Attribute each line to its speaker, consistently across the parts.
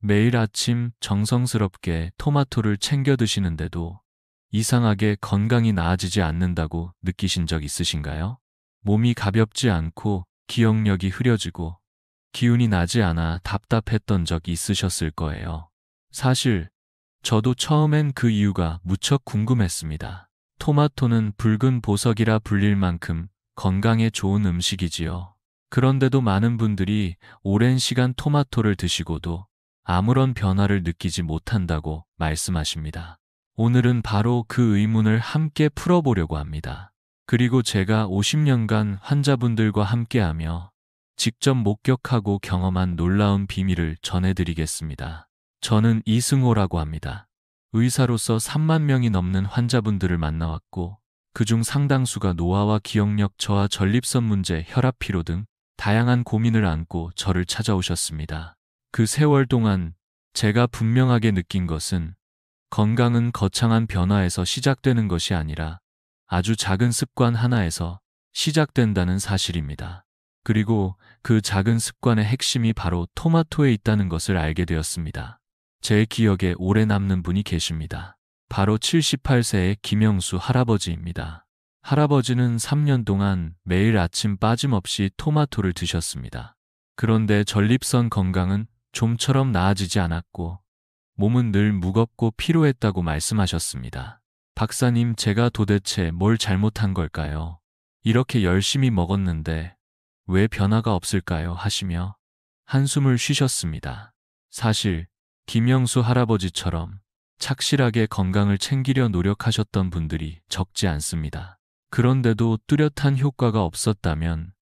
Speaker 1: 매일 아침 정성스럽게 토마토를 챙겨 드시는데도 이상하게 건강이 나아지지 않는다고 느끼신 적 있으신가요? 몸이 가볍지 않고 기억력이 흐려지고 기운이 나지 않아 답답했던 적 있으셨을 거예요. 사실 저도 처음엔 그 이유가 무척 궁금했습니다. 토마토는 붉은 보석이라 불릴 만큼 건강에 좋은 음식이지요. 그런데도 많은 분들이 오랜 시간 토마토를 드시고도 아무런 변화를 느끼지 못한다고 말씀하십니다. 오늘은 바로 그 의문을 함께 풀어보려고 합니다. 그리고 제가 50년간 환자분들과 함께하며 직접 목격하고 경험한 놀라운 비밀을 전해드리겠습니다. 저는 이승호라고 합니다. 의사로서 3만 명이 넘는 환자분들을 만나왔고 그중 상당수가 노화와 기억력 저하, 전립선 문제, 혈압, 피로 등 다양한 고민을 안고 저를 찾아오셨습니다. 그 세월 동안 제가 분명하게 느낀 것은 건강은 거창한 변화에서 시작되는 것이 아니라 아주 작은 습관 하나에서 시작된다는 사실입니다. 그리고 그 작은 습관의 핵심이 바로 토마토에 있다는 것을 알게 되었습니다. 제 기억에 오래 남는 분이 계십니다. 바로 78세의 김영수 할아버지입니다. 할아버지는 3년 동안 매일 아침 빠짐없이 토마토를 드셨습니다. 그런데 전립선 건강은 좀처럼 나아지지 않았고 몸은 늘 무겁고 피로했다고 말씀하셨습니다. 박사님, 제가 도대체 뭘 잘못한 걸까요? 이렇게 열심히 먹었는데 왜 변화가 없을까요? 하시며 한숨을 쉬셨습니다. 사실 김영수 할아버지처럼 착실하게 건강을 챙기려 노력하셨던 분들이 적지 않습니다. 그런데도 뚜렷한 효과가 없었다면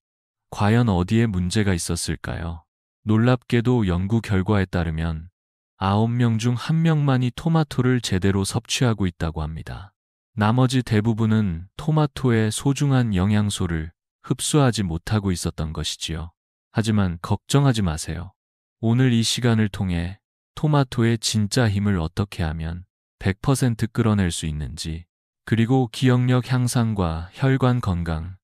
Speaker 1: 과연 어디에 문제가 있었을까요? 놀랍게도 연구 결과에 따르면 9명 중 1명만이 토마토를 제대로 섭취하고 있다고 합니다. 나머지 대부분은 토마토의 소중한 영양소를 흡수하지 못하고 있었던 것이지요. 하지만 걱정하지 마세요. 오늘 이 시간을 통해 토마토의 진짜 힘을 어떻게 하면 100% 끌어낼 수 있는지, 그리고 기억력 향상과 혈관 건강,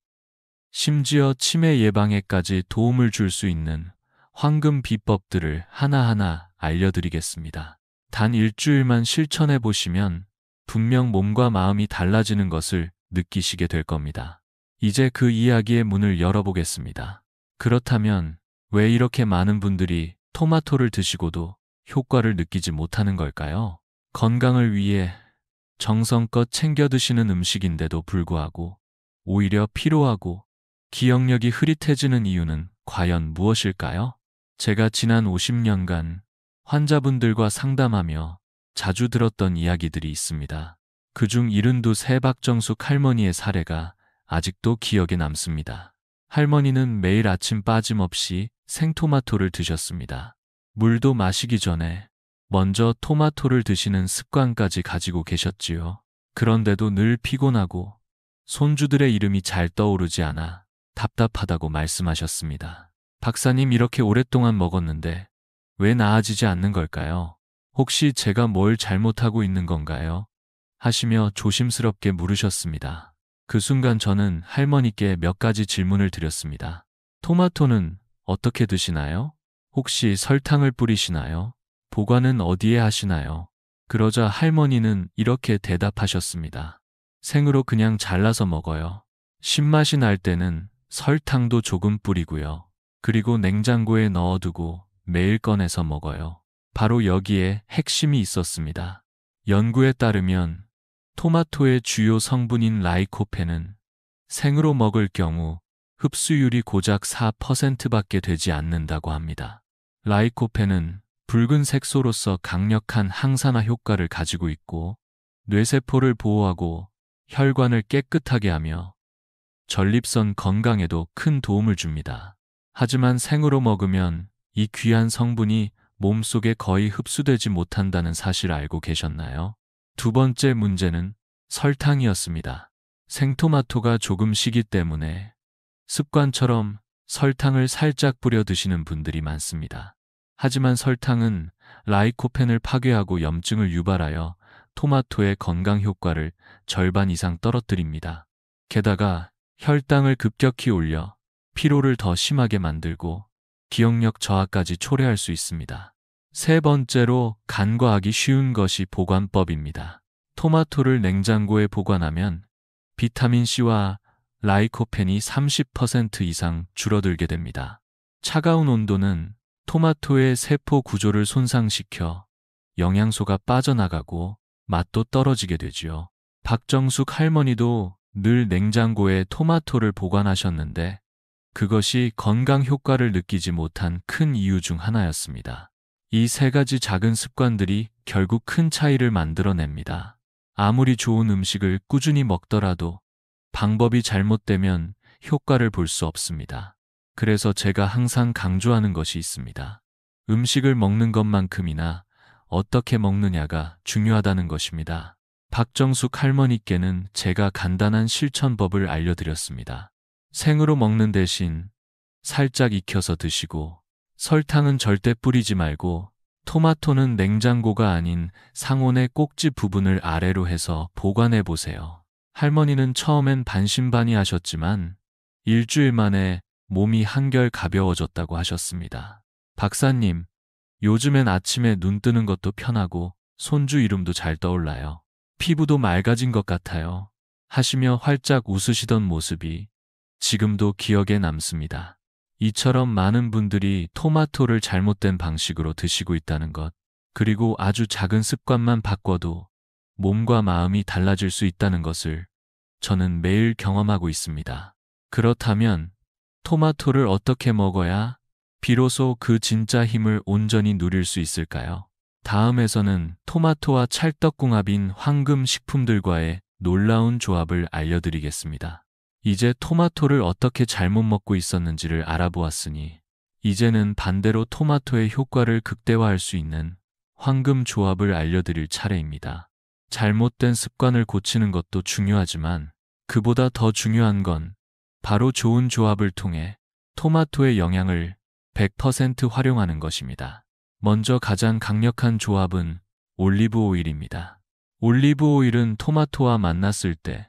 Speaker 1: 심지어 치매 예방에까지 도움을 줄 수 있는 황금 비법들을 하나하나 알려드리겠습니다. 단 일주일만 실천해 보시면 분명 몸과 마음이 달라지는 것을 느끼시게 될 겁니다. 이제 그 이야기의 문을 열어보겠습니다. 그렇다면 왜 이렇게 많은 분들이 토마토를 드시고도 효과를 느끼지 못하는 걸까요? 건강을 위해 정성껏 챙겨 드시는 음식인데도 불구하고 오히려 피로하고 기억력이 흐릿해지는 이유는 과연 무엇일까요? 제가 지난 50년간 환자분들과 상담하며 자주 들었던 이야기들이 있습니다. 그중 72세 박정숙 할머니의 사례가 아직도 기억에 남습니다. 할머니는 매일 아침 빠짐없이 생토마토를 드셨습니다. 물도 마시기 전에 먼저 토마토를 드시는 습관까지 가지고 계셨지요. 그런데도 늘 피곤하고 손주들의 이름이 잘 떠오르지 않아 답답하다고 말씀하셨습니다. 박사님, 이렇게 오랫동안 먹었는데 왜 나아지지 않는 걸까요? 혹시 제가 뭘 잘못하고 있는 건가요? 하시며 조심스럽게 물으셨습니다. 그 순간 저는 할머니께 몇 가지 질문을 드렸습니다. 토마토는 어떻게 드시나요? 혹시 설탕을 뿌리시나요? 보관은 어디에 하시나요? 그러자 할머니는 이렇게 대답하셨습니다. 생으로 그냥 잘라서 먹어요. 신맛이 날 때는 설탕도 조금 뿌리고요. 그리고 냉장고에 넣어두고 매일 꺼내서 먹어요. 바로 여기에 핵심이 있었습니다. 연구에 따르면 토마토의 주요 성분인 라이코펜은 생으로 먹을 경우 흡수율이 고작 4%밖에 되지 않는다고 합니다. 라이코펜은 붉은 색소로서 강력한 항산화 효과를 가지고 있고 뇌세포를 보호하고 혈관을 깨끗하게 하며 전립선 건강에도 큰 도움을 줍니다. 하지만 생으로 먹으면 이 귀한 성분이 몸속에 거의 흡수되지 못한다는 사실 알고 계셨나요? 두 번째 문제는 설탕이었습니다. 생토마토가 조금 시기 때문에 습관처럼 설탕을 살짝 뿌려 드시는 분들이 많습니다. 하지만 설탕은 라이코펜을 파괴하고 염증을 유발하여 토마토의 건강 효과를 절반 이상 떨어뜨립니다. 게다가 혈당을 급격히 올려 피로를 더 심하게 만들고 기억력 저하까지 초래할 수 있습니다. 세 번째로 간과하기 쉬운 것이 보관법입니다. 토마토를 냉장고에 보관하면 비타민C와 라이코펜이 30% 이상 줄어들게 됩니다. 차가운 온도는 토마토의 세포 구조를 손상시켜 영양소가 빠져나가고 맛도 떨어지게 되지요. 박정숙 할머니도 늘 냉장고에 토마토를 보관하셨는데 그것이 건강 효과를 느끼지 못한 큰 이유 중 하나였습니다. 이 세 가지 작은 습관들이 결국 큰 차이를 만들어냅니다. 아무리 좋은 음식을 꾸준히 먹더라도 방법이 잘못되면 효과를 볼 수 없습니다. 그래서 제가 항상 강조하는 것이 있습니다. 음식을 먹는 것만큼이나 어떻게 먹느냐가 중요하다는 것입니다. 박정숙 할머니께는 제가 간단한 실천법을 알려드렸습니다. 생으로 먹는 대신 살짝 익혀서 드시고, 설탕은 절대 뿌리지 말고, 토마토는 냉장고가 아닌 상온의 꼭지 부분을 아래로 해서 보관해 보세요. 할머니는 처음엔 반신반의하셨지만 일주일 만에 몸이 한결 가벼워졌다고 하셨습니다. 박사님, 요즘엔 아침에 눈 뜨는 것도 편하고 손주 이름도 잘 떠올라요. 피부도 맑아진 것 같아요. 하시며 활짝 웃으시던 모습이 지금도 기억에 남습니다. 이처럼 많은 분들이 토마토를 잘못된 방식으로 드시고 있다는 것, 그리고 아주 작은 습관만 바꿔도 몸과 마음이 달라질 수 있다는 것을 저는 매일 경험하고 있습니다. 그렇다면 토마토를 어떻게 먹어야 비로소 그 진짜 힘을 온전히 누릴 수 있을까요? 다음에서는 토마토와 찰떡궁합인 황금 식품들과의 놀라운 조합을 알려드리겠습니다. 이제 토마토를 어떻게 잘못 먹고 있었는지를 알아보았으니 이제는 반대로 토마토의 효과를 극대화할 수 있는 황금 조합을 알려드릴 차례입니다. 잘못된 습관을 고치는 것도 중요하지만 그보다 더 중요한 건 바로 좋은 조합을 통해 토마토의 영양을 100% 활용하는 것입니다. 먼저 가장 강력한 조합은 올리브 오일입니다. 올리브 오일은 토마토와 만났을 때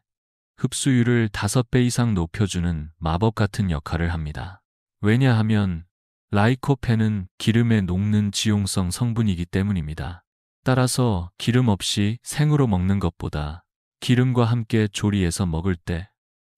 Speaker 1: 흡수율을 5배 이상 높여주는 마법 같은 역할을 합니다. 왜냐하면 라이코펜은 기름에 녹는 지용성 성분이기 때문입니다. 따라서 기름 없이 생으로 먹는 것보다 기름과 함께 조리해서 먹을 때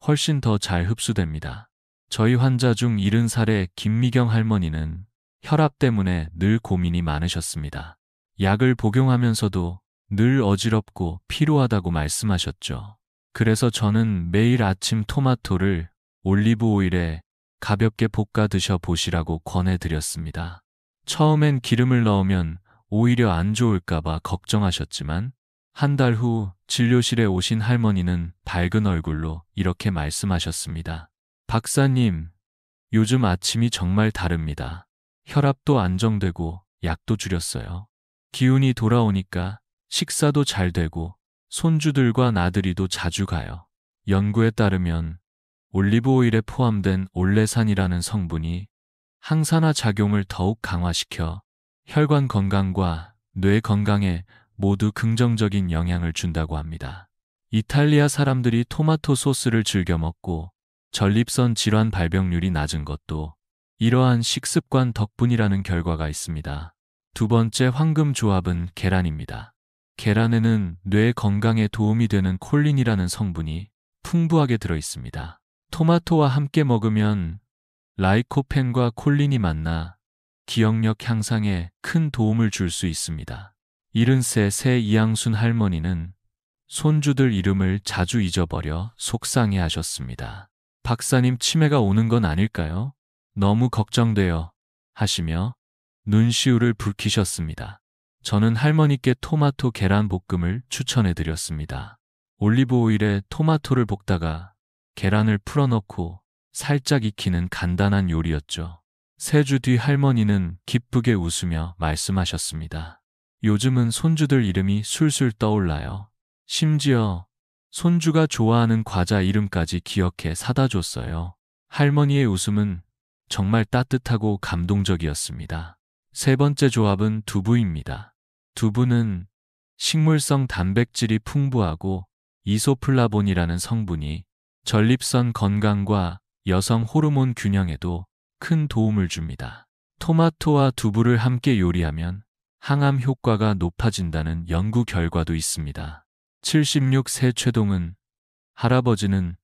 Speaker 1: 훨씬 더 잘 흡수됩니다. 저희 환자 중 70살의 김미경 할머니는 혈압 때문에 늘 고민이 많으셨습니다. 약을 복용하면서도 늘 어지럽고 피로하다고 말씀하셨죠. 그래서 저는 매일 아침 토마토를 올리브 오일에 가볍게 볶아 드셔 보시라고 권해드렸습니다. 처음엔 기름을 넣으면 오히려 안 좋을까봐 걱정하셨지만 한 달 후 진료실에 오신 할머니는 밝은 얼굴로 이렇게 말씀하셨습니다. 박사님, 요즘 아침이 정말 다릅니다. 혈압도 안정되고 약도 줄였어요. 기운이 돌아오니까 식사도 잘 되고 손주들과 나들이도 자주 가요. 연구에 따르면 올리브 오일에 포함된 올레산이라는 성분이 항산화 작용을 더욱 강화시켜 혈관 건강과 뇌 건강에 모두 긍정적인 영향을 준다고 합니다. 이탈리아 사람들이 토마토 소스를 즐겨 먹고 전립선 질환 발병률이 낮은 것도 이러한 식습관 덕분이라는 결과가 있습니다. 두 번째 황금 조합은 계란입니다. 계란에는 뇌 건강에 도움이 되는 콜린이라는 성분이 풍부하게 들어 있습니다. 토마토와 함께 먹으면 라이코펜과 콜린이 만나 기억력 향상에 큰 도움을 줄 수 있습니다. 70세 새 이양순 할머니는 손주들 이름을 자주 잊어버려 속상해 하셨습니다. 박사님, 치매가 오는 건 아닐까요? 너무 걱정돼요 하시며 눈시울을 붉히셨습니다. 저는 할머니께 토마토 계란 볶음을 추천해 드렸습니다. 올리브 오일에 토마토를 볶다가 계란을 풀어넣고 살짝 익히는 간단한 요리였죠. 3주 뒤 할머니는 기쁘게 웃으며 말씀하셨습니다. 요즘은 손주들 이름이 술술 떠올라요. 심지어 손주가 좋아하는 과자 이름까지 기억해 사다 줬어요. 할머니의 웃음은 정말 따뜻하고 감동적이었습니다. 세 번째 조합은 두부입니다. 두부는 식물성 단백질이 풍부하고 이소플라본이라는 성분이 전립선 건강과 여성 호르몬 균형에도 큰 도움을 줍니다. 토마토와 두부를 함께 요리하면 항암 효과가 높아진다는 연구 결과도 있습니다. 76세 최동은 할아버지는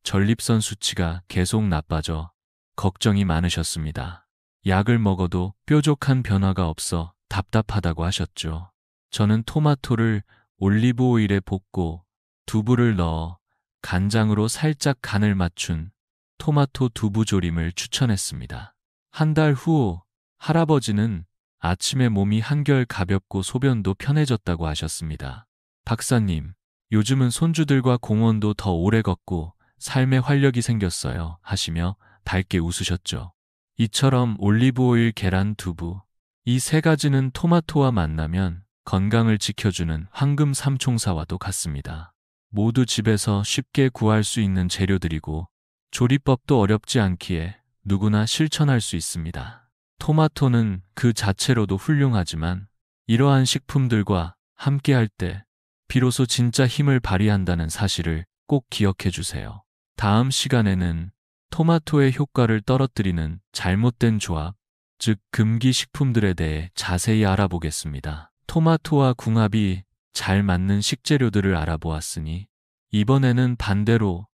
Speaker 1: 전립선 수치가 계속 나빠져 걱정이 많으셨습니다. 약을 먹어도 뾰족한 변화가 없어 답답하다고 하셨죠. 저는 토마토를 올리브 오일에 볶고 두부를 넣어 간장으로 살짝 간을 맞춘 토마토 두부조림을 추천했습니다. 한 달 후 할아버지는 아침에 몸이 한결 가볍고 소변도 편해졌다고 하셨습니다. 박사님, 요즘은 손주들과 공원도 더 오래 걷고 삶에 활력이 생겼어요 하시며 밝게 웃으셨죠. 이처럼 올리브오일, 계란, 두부, 이 세 가지는 토마토와 만나면 건강을 지켜주는 황금 삼총사와도 같습니다. 모두 집에서 쉽게 구할 수 있는 재료들이고 조리법도 어렵지 않기에 누구나 실천할 수 있습니다. 토마토는 그 자체로도 훌륭하지만 이러한 식품들과 함께할 때 비로소 진짜 힘을 발휘한다는 사실을 꼭 기억해 주세요. 다음 시간에는 토마토의 효과를 떨어뜨리는 잘못된 조합, 즉 금기 식품들에 대해 자세히 알아보겠습니다. 토마토와 궁합이 잘 맞는 식재료들을 알아보았으니 이번에는 반대로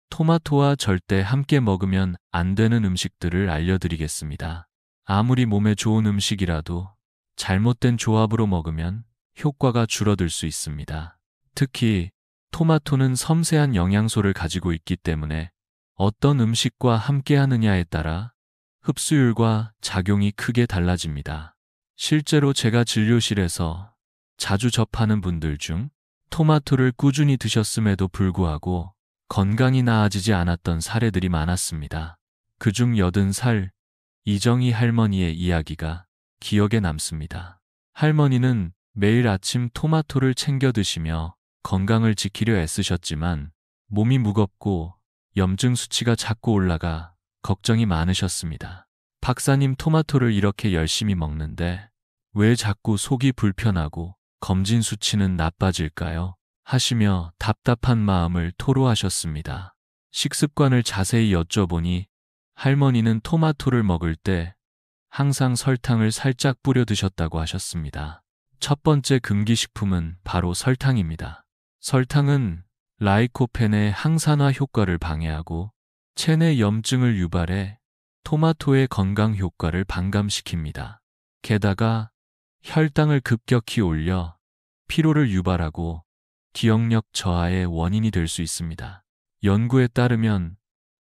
Speaker 1: 토마토와 절대 함께 먹으면 안 되는 음식들을 알려드리겠습니다. 아무리 몸에 좋은 음식이라도 잘못된 조합으로 먹으면 효과가 줄어들 수 있습니다. 특히 토마토는 섬세한 영양소를 가지고 있기 때문에 어떤 음식과 함께 하느냐에 따라 흡수율과 작용이 크게 달라집니다. 실제로 제가 진료실에서 자주 접하는 분들 중 토마토를 꾸준히 드셨음에도 불구하고 건강이 나아지지 않았던 사례들이 많았습니다. 그중 80살 이정희 할머니의 이야기가 기억에 남습니다. 할머니는 매일 아침 토마토를 챙겨 드시며 건강을 지키려 애쓰셨지만 몸이 무겁고 염증 수치가 자꾸 올라가 걱정이 많으셨습니다. 박사님, 토마토를 이렇게 열심히 먹는데 왜 자꾸 속이 불편하고 검진 수치는 나빠질까요? 하시며 답답한 마음을 토로하셨습니다. 식습관을 자세히 여쭤보니 할머니는 토마토를 먹을 때 항상 설탕을 살짝 뿌려 드셨다고 하셨습니다. 첫 번째 금기식품은 바로 설탕입니다. 설탕은 라이코펜의 항산화 효과를 방해하고 체내 염증을 유발해 토마토의 건강 효과를 반감시킵니다. 게다가 혈당을 급격히 올려 피로를 유발하고 기억력 저하의 원인이 될 수 있습니다. 연구에 따르면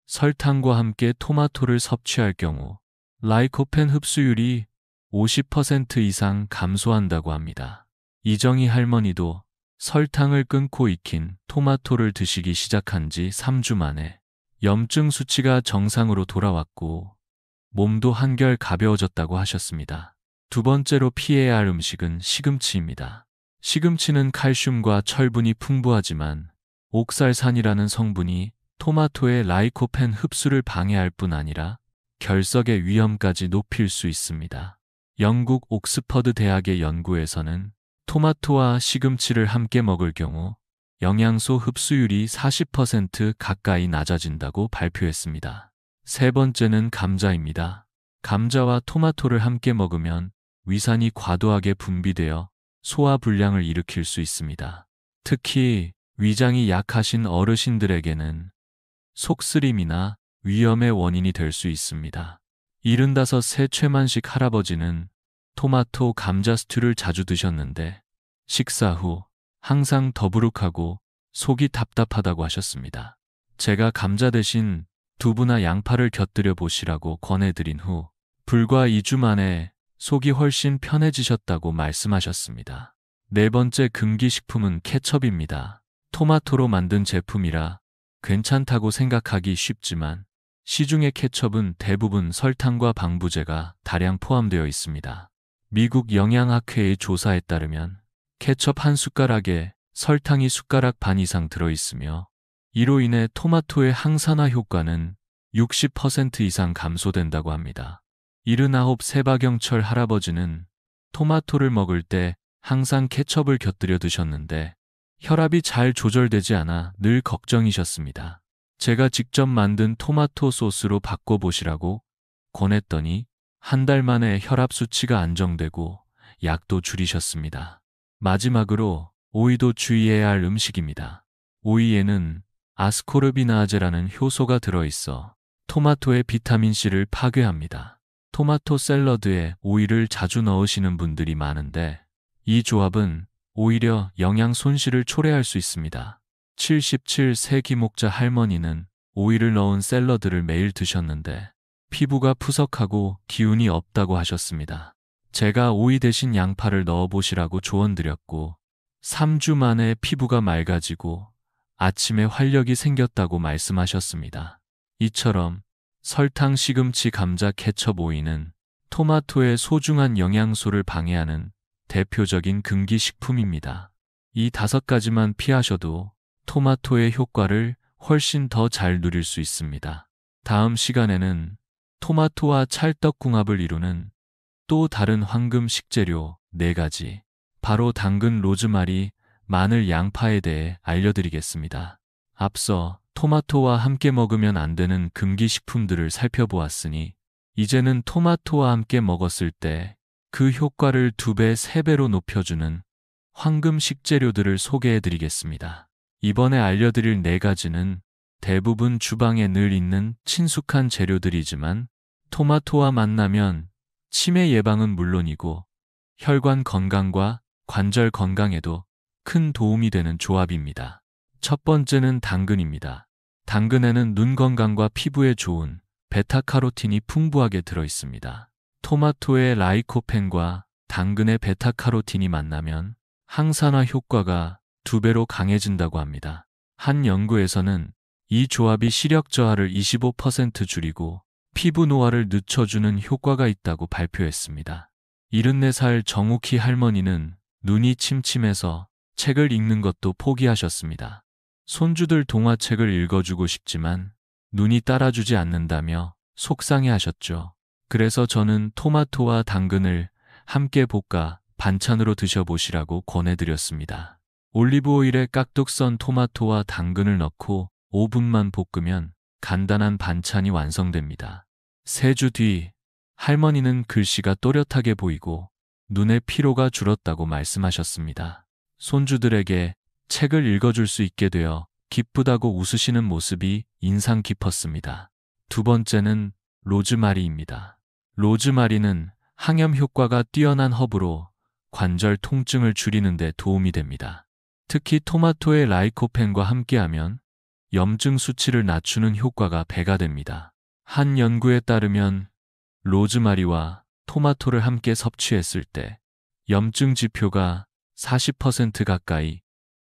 Speaker 1: 설탕과 함께 토마토를 섭취할 경우 라이코펜 흡수율이 50% 이상 감소한다고 합니다. 이정희 할머니도 설탕을 끊고 익힌 토마토를 드시기 시작한 지 3주 만에 염증 수치가 정상으로 돌아왔고 몸도 한결 가벼워졌다고 하셨습니다. 두 번째로 피해야 할 음식은 시금치입니다. 시금치는 칼슘과 철분이 풍부하지만 옥살산이라는 성분이 토마토의 라이코펜 흡수를 방해할 뿐 아니라 결석의 위험까지 높일 수 있습니다. 영국 옥스퍼드 대학의 연구에서는 토마토와 시금치를 함께 먹을 경우 영양소 흡수율이 40% 가까이 낮아진다고 발표했습니다. 세 번째는 감자입니다. 감자와 토마토를 함께 먹으면 위산이 과도하게 분비되어 소화불량을 일으킬 수 있습니다. 특히 위장이 약하신 어르신들에게는 속쓰림이나 위염의 원인이 될 수 있습니다. 75세 최만식 할아버지는 토마토 감자 스튜를 자주 드셨는데 식사 후 항상 더부룩하고 속이 답답하다고 하셨습니다. 제가 감자 대신 두부나 양파를 곁들여 보시라고 권해드린 후 불과 2주 만에 속이 훨씬 편해지셨다고 말씀하셨습니다. 네 번째 금기식품은 케첩입니다. 토마토로 만든 제품이라 괜찮다고 생각하기 쉽지만 시중의 케첩은 대부분 설탕과 방부제가 다량 포함되어 있습니다. 미국 영양학회의 조사에 따르면 케첩 한 숟가락에 설탕이 숟가락 반 이상 들어있으며 이로 인해 토마토의 항산화 효과는 60% 이상 감소된다고 합니다. 79 박영철 할아버지는 토마토를 먹을 때 항상 케첩을 곁들여 드셨는데 혈압이 잘 조절되지 않아 늘 걱정이셨습니다. 제가 직접 만든 토마토 소스로 바꿔보시라고 권했더니 한 달 만에 혈압 수치가 안정되고 약도 줄이셨습니다. 마지막으로 오이도 주의해야 할 음식입니다. 오이에는 아스코르비나아제라는 효소가 들어있어 토마토의 비타민C를 파괴합니다. 토마토 샐러드에 오이를 자주 넣으시는 분들이 많은데 이 조합은 오히려 영양 손실을 초래할 수 있습니다. 77세 김옥자 할머니는 오이를 넣은 샐러드를 매일 드셨는데 피부가 푸석하고 기운이 없다고 하셨습니다. 제가 오이 대신 양파를 넣어보시라고 조언드렸고 3주 만에 피부가 맑아지고 아침에 활력이 생겼다고 말씀하셨습니다. 이처럼 설탕, 시금치, 감자, 케첩, 오이는 토마토의 소중한 영양소를 방해하는 대표적인 금기식품입니다. 이 5가지만 피하셔도 토마토의 효과를 훨씬 더 잘 누릴 수 있습니다. 다음 시간에는 토마토와 찰떡궁합을 이루는 또 다른 황금 식재료 4가지, 바로 당근, 로즈마리, 마늘, 양파에 대해 알려드리겠습니다. 앞서 토마토와 함께 먹으면 안 되는 금기식품들을 살펴보았으니 이제는 토마토와 함께 먹었을 때 그 효과를 2배, 3배로 높여주는 황금 식재료들을 소개해드리겠습니다. 이번에 알려드릴 4가지는 대부분 주방에 늘 있는 친숙한 재료들이지만 토마토와 만나면 치매 예방은 물론이고 혈관 건강과 관절 건강에도 큰 도움이 되는 조합입니다. 첫 번째는 당근입니다. 당근에는 눈 건강과 피부에 좋은 베타카로틴이 풍부하게 들어있습니다. 토마토의 라이코펜과 당근의 베타카로틴이 만나면 항산화 효과가 2배로 강해진다고 합니다. 한 연구에서는 이 조합이 시력 저하를 25% 줄이고 피부 노화를 늦춰주는 효과가 있다고 발표했습니다. 74살 정욱희 할머니는 눈이 침침해서 책을 읽는 것도 포기하셨습니다. 손주들 동화책을 읽어주고 싶지만 눈이 따라주지 않는다며 속상해하셨죠. 그래서 저는 토마토와 당근을 함께 볶아 반찬으로 드셔보시라고 권해드렸습니다. 올리브오일에 깍둑 썬 토마토와 당근을 넣고 5분만 볶으면 간단한 반찬이 완성됩니다. 3주 뒤 할머니는 글씨가 또렷하게 보이고 눈의 피로가 줄었다고 말씀하셨습니다. 손주들에게 책을 읽어줄 수 있게 되어 기쁘다고 웃으시는 모습이 인상 깊었습니다. 2번째는 로즈마리입니다. 로즈마리는 항염 효과가 뛰어난 허브로 관절 통증을 줄이는 데 도움이 됩니다. 특히 토마토의 라이코펜과 함께하면 염증 수치를 낮추는 효과가 배가 됩니다. 한 연구에 따르면 로즈마리와 토마토를 함께 섭취했을 때 염증 지표가 40% 가까이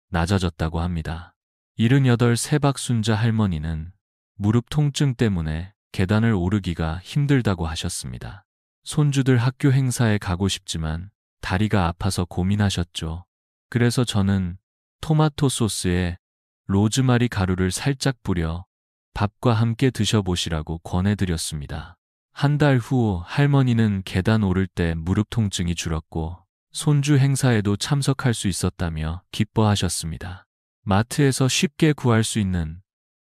Speaker 1: 낮아졌다고 합니다. 78세 박순자 할머니는 무릎 통증 때문에 계단을 오르기가 힘들다고 하셨습니다. 손주들 학교 행사에 가고 싶지만 다리가 아파서 고민하셨죠. 그래서 저는 토마토 소스에 로즈마리 가루를 살짝 뿌려 밥과 함께 드셔보시라고 권해드렸습니다. 한 달 후 할머니는 계단 오를 때 무릎 통증이 줄었고 손주 행사에도 참석할 수 있었다며 기뻐하셨습니다. 마트에서 쉽게 구할 수 있는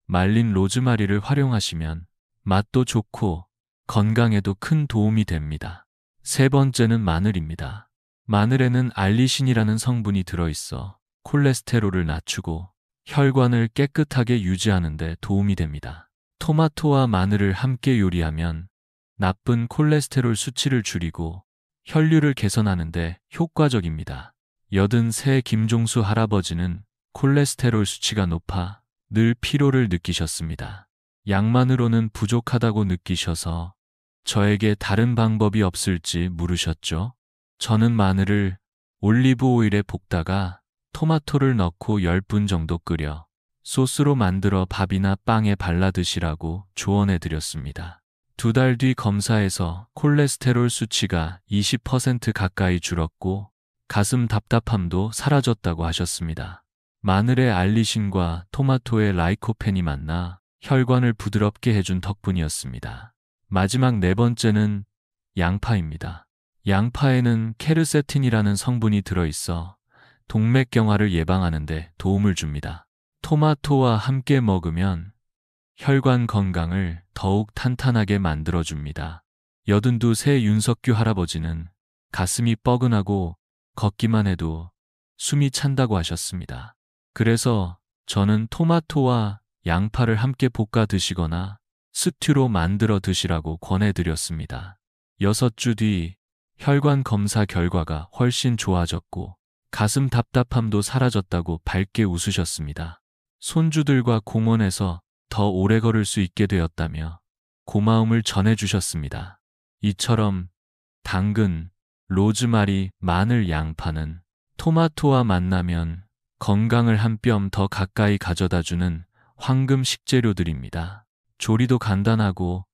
Speaker 1: 말린 로즈마리를 활용하시면 맛도 좋고 건강에도 큰 도움이 됩니다. 3번째는 마늘입니다. 마늘에는 알리신이라는 성분이 들어있어 콜레스테롤을 낮추고 혈관을 깨끗하게 유지하는 데 도움이 됩니다. 토마토와 마늘을 함께 요리하면 나쁜 콜레스테롤 수치를 줄이고 혈류를 개선하는 데 효과적입니다. 83세 김종수 할아버지는 콜레스테롤 수치가 높아 늘 피로를 느끼셨습니다. 양만으로는 부족하다고 느끼셔서 저에게 다른 방법이 없을지 물으셨죠. 저는 마늘을 올리브 오일에 볶다가 토마토를 넣고 10분 정도 끓여 소스로 만들어 밥이나 빵에 발라 드시라고 조언해 드렸습니다. 2달 뒤 검사에서 콜레스테롤 수치가 20% 가까이 줄었고 가슴 답답함도 사라졌다고 하셨습니다. 마늘의 알리신과 토마토의 라이코펜이 만나 혈관을 부드럽게 해준 덕분이었습니다. 마지막 4번째는 양파입니다. 양파에는 케르세틴이라는 성분이 들어있어 동맥경화를 예방하는 데 도움을 줍니다. 토마토와 함께 먹으면 혈관 건강을 더욱 탄탄하게 만들어줍니다. 82세 윤석규 할아버지는 가슴이 뻐근하고 걷기만 해도 숨이 찬다고 하셨습니다. 그래서 저는 토마토와 양파를 함께 볶아 드시거나 스튜로 만들어 드시라고 권해드렸습니다. 6주 뒤 혈관 검사 결과가 훨씬 좋아졌고 가슴 답답함도 사라졌다고 밝게 웃으셨습니다. 손주들과 공원에서 더 오래 걸을 수 있게 되었다며 고마움을 전해주셨습니다. 이처럼 당근, 로즈마리, 마늘, 양파는 토마토와 만나면 건강을 한 뼘 더 가까이 가져다주는 황금 식재료들입니다. 조리도 간단하고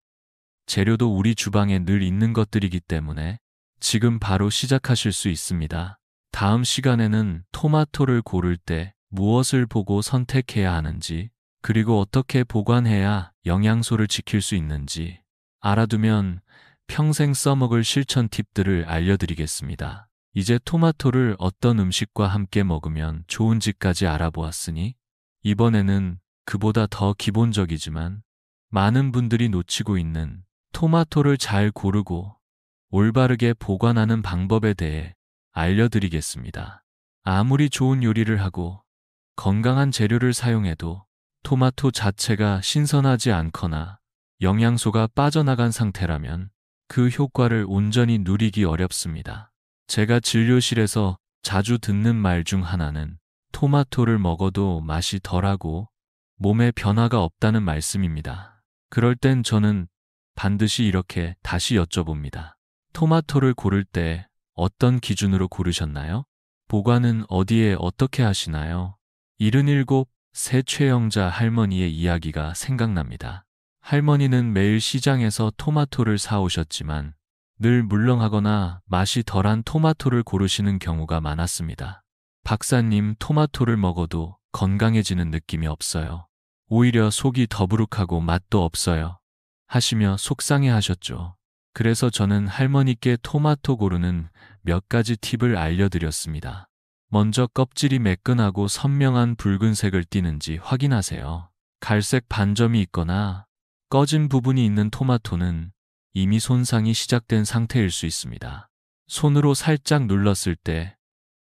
Speaker 1: 재료도 우리 주방에 늘 있는 것들이기 때문에 지금 바로 시작하실 수 있습니다. 다음 시간에는 토마토를 고를 때 무엇을 보고 선택해야 하는지, 그리고 어떻게 보관해야 영양소를 지킬 수 있는지 알아두면 평생 써먹을 실천 팁들을 알려드리겠습니다. 이제 토마토를 어떤 음식과 함께 먹으면 좋은지까지 알아보았으니 이번에는 그보다 더 기본적이지만 많은 분들이 놓치고 있는 토마토를 잘 고르고 올바르게 보관하는 방법에 대해 알려드리겠습니다. 아무리 좋은 요리를 하고 건강한 재료를 사용해도 토마토 자체가 신선하지 않거나 영양소가 빠져나간 상태라면 그 효과를 온전히 누리기 어렵습니다. 제가 진료실에서 자주 듣는 말 중 하나는 토마토를 먹어도 맛이 덜하고 몸에 변화가 없다는 말씀입니다. 그럴 땐 저는 반드시 이렇게 다시 여쭤봅니다. 토마토를 고를 때 어떤 기준으로 고르셨나요? 보관은 어디에 어떻게 하시나요? 77 새 최영자 할머니의 이야기가 생각납니다. 할머니는 매일 시장에서 토마토를 사오셨지만 늘 물렁하거나 맛이 덜한 토마토를 고르시는 경우가 많았습니다. 박사님, 토마토를 먹어도 건강해지는 느낌이 없어요. 오히려 속이 더부룩하고 맛도 없어요. 하시며 속상해 하셨죠. 그래서 저는 할머니께 토마토 고르는 몇 가지 팁을 알려드렸습니다. 먼저 껍질이 매끈하고 선명한 붉은색을 띠는지 확인하세요. 갈색 반점이 있거나 꺼진 부분이 있는 토마토는 이미 손상이 시작된 상태일 수 있습니다. 손으로 살짝 눌렀을 때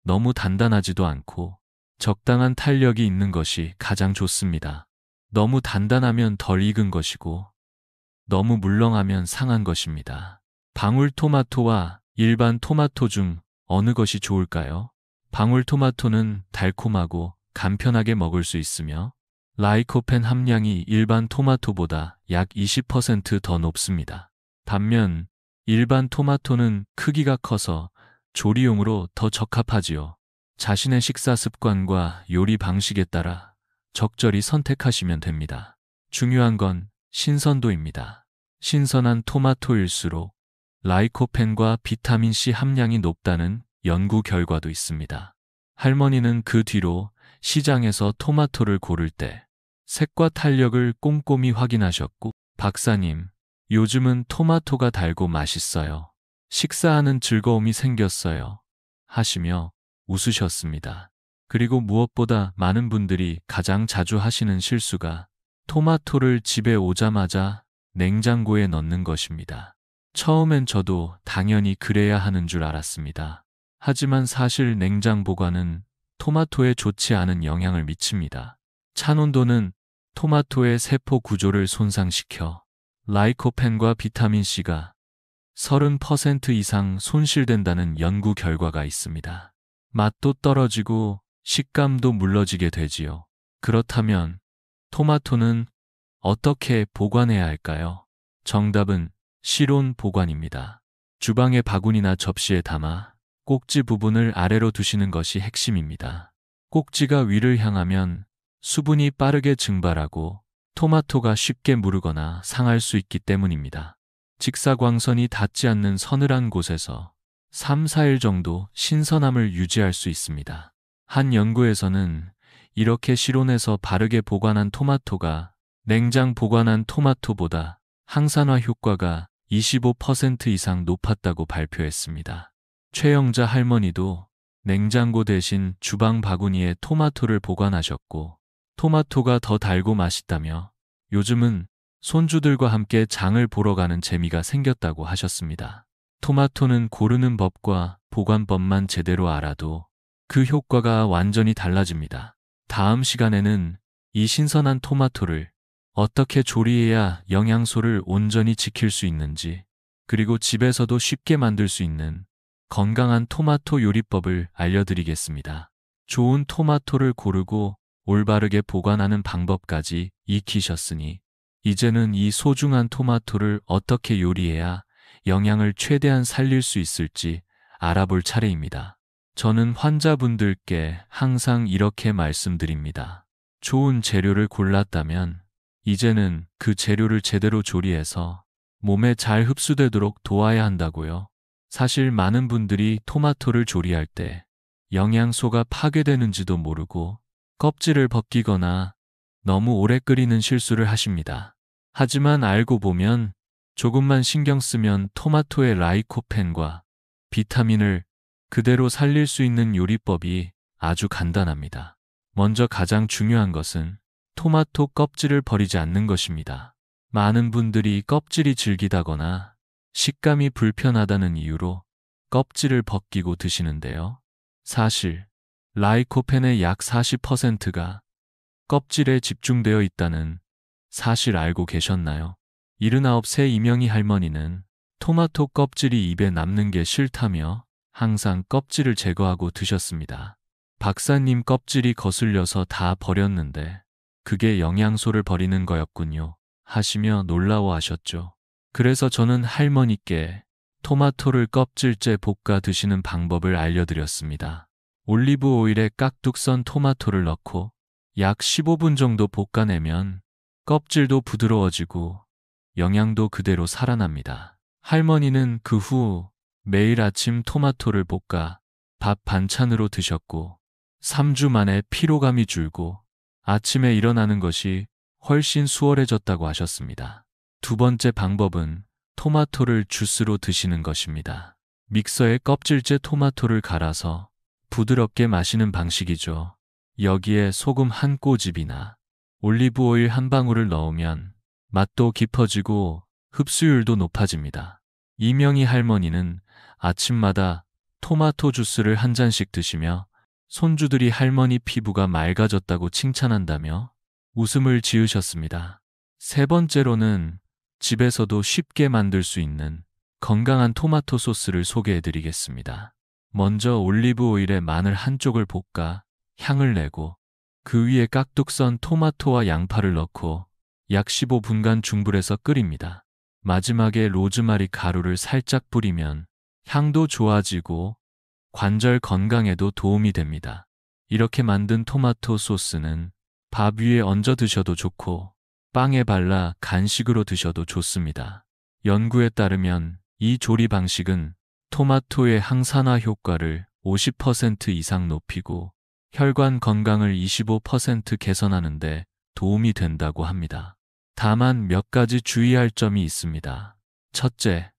Speaker 1: 너무 단단하지도 않고 적당한 탄력이 있는 것이 가장 좋습니다. 너무 단단하면 덜 익은 것이고 너무 물렁하면 상한 것입니다. 방울토마토와 일반 토마토 중 어느 것이 좋을까요? 방울토마토는 달콤하고 간편하게 먹을 수 있으며 라이코펜 함량이 일반 토마토보다 약 20% 더 높습니다. 반면 일반 토마토는 크기가 커서 조리용으로 더 적합하지요. 자신의 식사 습관과 요리 방식에 따라 적절히 선택하시면 됩니다. 중요한 건 신선도입니다. 신선한 토마토일수록 라이코펜과 비타민C 함량이 높다는 연구 결과도 있습니다. 할머니는 그 뒤로 시장에서 토마토를 고를 때 색과 탄력을 꼼꼼히 확인하셨고, 박사님, 요즘은 토마토가 달고 맛있어요. 식사하는 즐거움이 생겼어요. 하시며 웃으셨습니다. 그리고 무엇보다 많은 분들이 가장 자주 하시는 실수가 토마토를 집에 오자마자 냉장고에 넣는 것입니다. 처음엔 저도 당연히 그래야 하는 줄 알았습니다. 하지만 사실 냉장 보관은 토마토에 좋지 않은 영향을 미칩니다. 찬 온도는 토마토의 세포 구조를 손상시켜 라이코펜과 비타민C가 30% 이상 손실된다는 연구 결과가 있습니다. 맛도 떨어지고 식감도 물러지게 되지요. 그렇다면 토마토는 어떻게 보관해야 할까요? 정답은 실온 보관입니다. 주방의 바구니나 접시에 담아 꼭지 부분을 아래로 두시는 것이 핵심입니다. 꼭지가 위를 향하면 수분이 빠르게 증발하고 토마토가 쉽게 무르거나 상할 수 있기 때문입니다. 직사광선이 닿지 않는 서늘한 곳에서 3, 4일 정도 신선함을 유지할 수 있습니다. 한 연구에서는 이렇게 실온에서 바르게 보관한 토마토가 냉장 보관한 토마토보다 항산화 효과가 25% 이상 높았다고 발표했습니다. 최영자 할머니도 냉장고 대신 주방 바구니에 토마토를 보관하셨고 토마토가 더 달고 맛있다며 요즘은 손주들과 함께 장을 보러 가는 재미가 생겼다고 하셨습니다. 토마토는 고르는 법과 보관법만 제대로 알아도 그 효과가 완전히 달라집니다. 다음 시간에는 이 신선한 토마토를 어떻게 조리해야 영양소를 온전히 지킬 수 있는지, 그리고 집에서도 쉽게 만들 수 있는 건강한 토마토 요리법을 알려드리겠습니다. 좋은 토마토를 고르고 올바르게 보관하는 방법까지 익히셨으니 이제는 이 소중한 토마토를 어떻게 요리해야 영양을 최대한 살릴 수 있을지 알아볼 차례입니다. 저는 환자분들께 항상 이렇게 말씀드립니다. 좋은 재료를 골랐다면 이제는 그 재료를 제대로 조리해서 몸에 잘 흡수되도록 도와야 한다고요. 사실 많은 분들이 토마토를 조리할 때 영양소가 파괴되는지도 모르고 껍질을 벗기거나 너무 오래 끓이는 실수를 하십니다. 하지만 알고 보면 조금만 신경 쓰면 토마토의 라이코펜과 비타민을 그대로 살릴 수 있는 요리법이 아주 간단합니다. 먼저 가장 중요한 것은 토마토 껍질을 버리지 않는 것입니다. 많은 분들이 껍질이 질기다거나 식감이 불편하다는 이유로 껍질을 벗기고 드시는데요. 사실 라이코펜의 약 40%가 껍질에 집중되어 있다는 사실 알고 계셨나요? 79세 이명희 할머니는 토마토 껍질이 입에 남는 게 싫다며 항상 껍질을 제거하고 드셨습니다. 박사님 껍질이 거슬려서 다 버렸는데 그게 영양소를 버리는 거였군요. 하시며 놀라워하셨죠. 그래서 저는 할머니께 토마토를 껍질째 볶아 드시는 방법을 알려드렸습니다. 올리브 오일에 깍둑 썬 토마토를 넣고 약 15분 정도 볶아내면 껍질도 부드러워지고 영양도 그대로 살아납니다. 할머니는 그 후 매일 아침 토마토를 볶아 밥 반찬으로 드셨고 3주 만에 피로감이 줄고 아침에 일어나는 것이 훨씬 수월해졌다고 하셨습니다. 두 번째 방법은 토마토를 주스로 드시는 것입니다. 믹서에 껍질째 토마토를 갈아서 부드럽게 마시는 방식이죠. 여기에 소금 한 꼬집이나 올리브 오일 한 방울을 넣으면 맛도 깊어지고 흡수율도 높아집니다. 이명희 할머니는 아침마다 토마토 주스를 한 잔씩 드시며 손주들이 할머니 피부가 맑아졌다고 칭찬한다며 웃음을 지으셨습니다. 세 번째로는 집에서도 쉽게 만들 수 있는 건강한 토마토 소스를 소개해드리겠습니다. 먼저 올리브 오일에 마늘 한쪽을 볶아 향을 내고 그 위에 깍둑 썬 토마토와 양파를 넣고 약 15분간 중불에서 끓입니다. 마지막에 로즈마리 가루를 살짝 뿌리면 향도 좋아지고 관절 건강에도 도움이 됩니다. 이렇게 만든 토마토 소스는 밥 위에 얹어 드셔도 좋고 빵에 발라 간식으로 드셔도 좋습니다. 연구에 따르면 이 조리 방식은 토마토의 항산화 효과를 50% 이상 높이고 혈관 건강을 25% 개선하는 데 도움이 된다고 합니다. 다만 몇 가지 주의할 점이 있습니다. 첫째,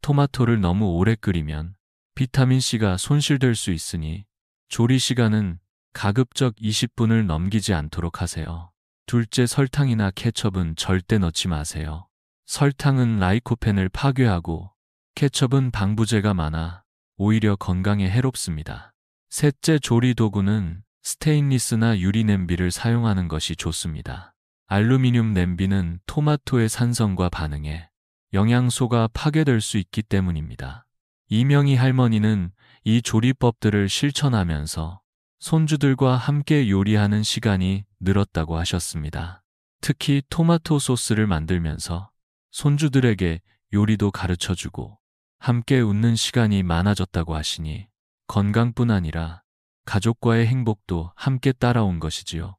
Speaker 1: 토마토를 너무 오래 끓이면 비타민C가 손실될 수 있으니 조리 시간은 가급적 20분을 넘기지 않도록 하세요. 둘째, 설탕이나 케첩은 절대 넣지 마세요. 설탕은 라이코펜을 파괴하고 케첩은 방부제가 많아 오히려 건강에 해롭습니다. 셋째, 조리 도구는 스테인리스나 유리 냄비를 사용하는 것이 좋습니다. 알루미늄 냄비는 토마토의 산성과 반응해 영양소가 파괴될 수 있기 때문입니다. 이명희 할머니는 이 조리법들을 실천하면서 손주들과 함께 요리하는 시간이 늘었다고 하셨습니다. 특히 토마토 소스를 만들면서 손주들에게 요리도 가르쳐주고 함께 웃는 시간이 많아졌다고 하시니 건강뿐 아니라 가족과의 행복도 함께 따라온 것이지요.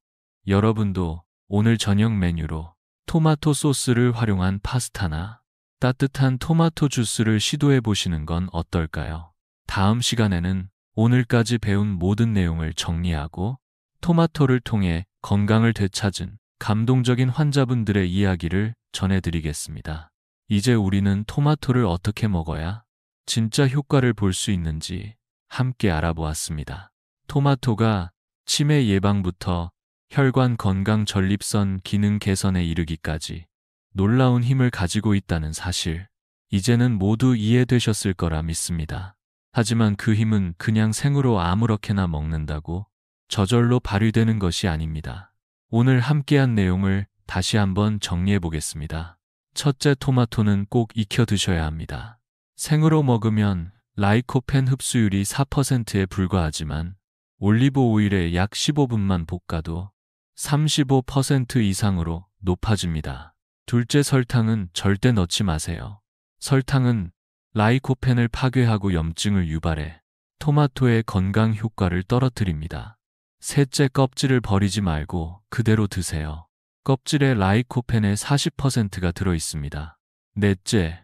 Speaker 1: 여러분도 오늘 저녁 메뉴로 토마토 소스를 활용한 파스타나 따뜻한 토마토 주스를 시도해 보시는 건 어떨까요? 다음 시간에는 오늘까지 배운 모든 내용을 정리하고 토마토를 통해 건강을 되찾은 감동적인 환자분들의 이야기를 전해드리겠습니다. 이제 우리는 토마토를 어떻게 먹어야 진짜 효과를 볼 수 있는지 함께 알아보았습니다. 토마토가 치매 예방부터 혈관 건강 전립선 기능 개선에 이르기까지 놀라운 힘을 가지고 있다는 사실, 이제는 모두 이해되셨을 거라 믿습니다. 하지만 그 힘은 그냥 생으로 아무렇게나 먹는다고 저절로 발휘되는 것이 아닙니다. 오늘 함께한 내용을 다시 한번 정리해 보겠습니다. 첫째, 토마토는 꼭 익혀 드셔야 합니다. 생으로 먹으면 라이코펜 흡수율이 4%에 불과하지만 올리브 오일에 약 15분만 볶아도 35% 이상으로 높아집니다. 둘째, 설탕은 절대 넣지 마세요. 설탕은 라이코펜을 파괴하고 염증을 유발해 토마토의 건강 효과를 떨어뜨립니다. 셋째, 껍질을 버리지 말고 그대로 드세요. 껍질에 라이코펜의 40%가 들어있습니다. 넷째,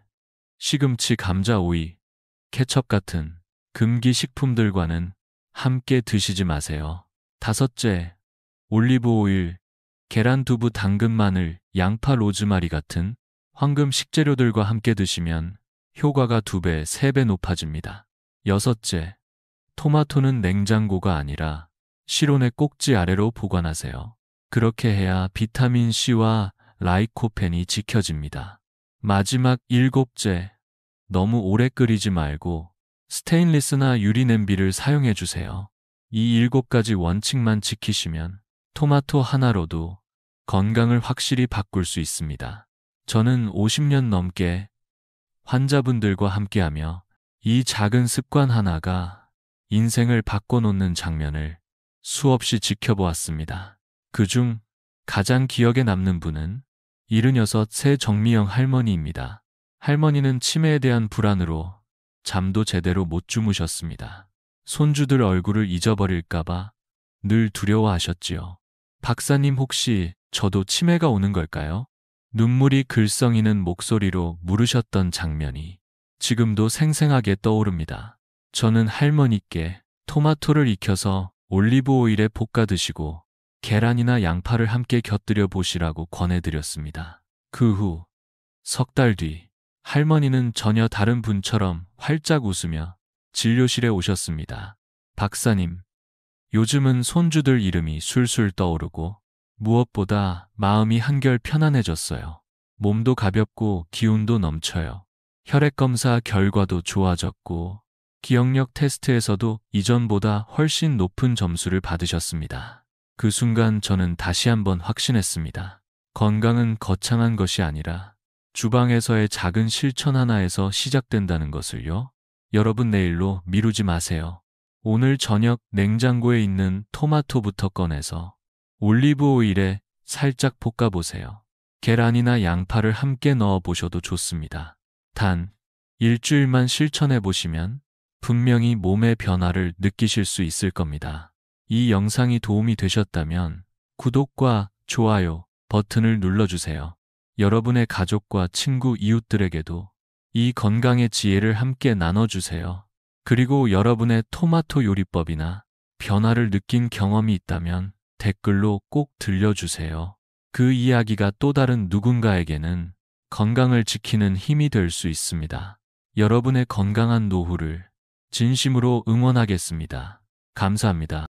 Speaker 1: 시금치, 감자, 오이, 케첩 같은 금기 식품들과는 함께 드시지 마세요. 다섯째, 올리브 오일, 계란, 두부, 당근, 마늘, 양파, 로즈마리 같은 황금 식재료들과 함께 드시면 효과가 2배, 3배 높아집니다. 여섯째, 토마토는 냉장고가 아니라 실온의 꼭지 아래로 보관하세요. 그렇게 해야 비타민C와 라이코펜이 지켜집니다. 마지막, 일곱째, 너무 오래 끓이지 말고 스테인리스나 유리 냄비를 사용해 주세요. 이 7가지 원칙만 지키시면 토마토 하나로도 건강을 확실히 바꿀 수 있습니다. 저는 50년 넘게 환자분들과 함께하며 이 작은 습관 하나가 인생을 바꿔놓는 장면을 수없이 지켜보았습니다. 그중 가장 기억에 남는 분은 76세 정미영 할머니입니다. 할머니는 치매에 대한 불안으로 잠도 제대로 못 주무셨습니다. 손주들 얼굴을 잊어버릴까봐 늘 두려워하셨지요. 박사님, 혹시 저도 치매가 오는 걸까요? 눈물이 글썽이는 목소리로 물으셨던 장면이 지금도 생생하게 떠오릅니다. 저는 할머니께 토마토를 익혀서 올리브 오일에 볶아 드시고 계란이나 양파를 함께 곁들여 보시라고 권해드렸습니다. 그 후 석 달 뒤 할머니는 전혀 다른 분처럼 활짝 웃으며 진료실에 오셨습니다. 박사님, 요즘은 손주들 이름이 술술 떠오르고 무엇보다 마음이 한결 편안해졌어요. 몸도 가볍고 기운도 넘쳐요. 혈액검사 결과도 좋아졌고 기억력 테스트에서도 이전보다 훨씬 높은 점수를 받으셨습니다. 그 순간 저는 다시 한번 확신했습니다. 건강은 거창한 것이 아니라 주방에서의 작은 실천 하나에서 시작된다는 것을요. 여러분, 내일로 미루지 마세요. 오늘 저녁 냉장고에 있는 토마토부터 꺼내서 올리브 오일에 살짝 볶아보세요. 계란이나 양파를 함께 넣어보셔도 좋습니다. 단 일주일만 실천해보시면 분명히 몸의 변화를 느끼실 수 있을 겁니다. 이 영상이 도움이 되셨다면 구독과 좋아요 버튼을 눌러주세요. 여러분의 가족과 친구, 이웃들에게도 이 건강의 지혜를 함께 나눠주세요. 그리고 여러분의 토마토 요리법이나 변화를 느낀 경험이 있다면 댓글로 꼭 들려주세요. 그 이야기가 또 다른 누군가에게는 건강을 지키는 힘이 될 수 있습니다. 여러분의 건강한 노후를 진심으로 응원하겠습니다. 감사합니다.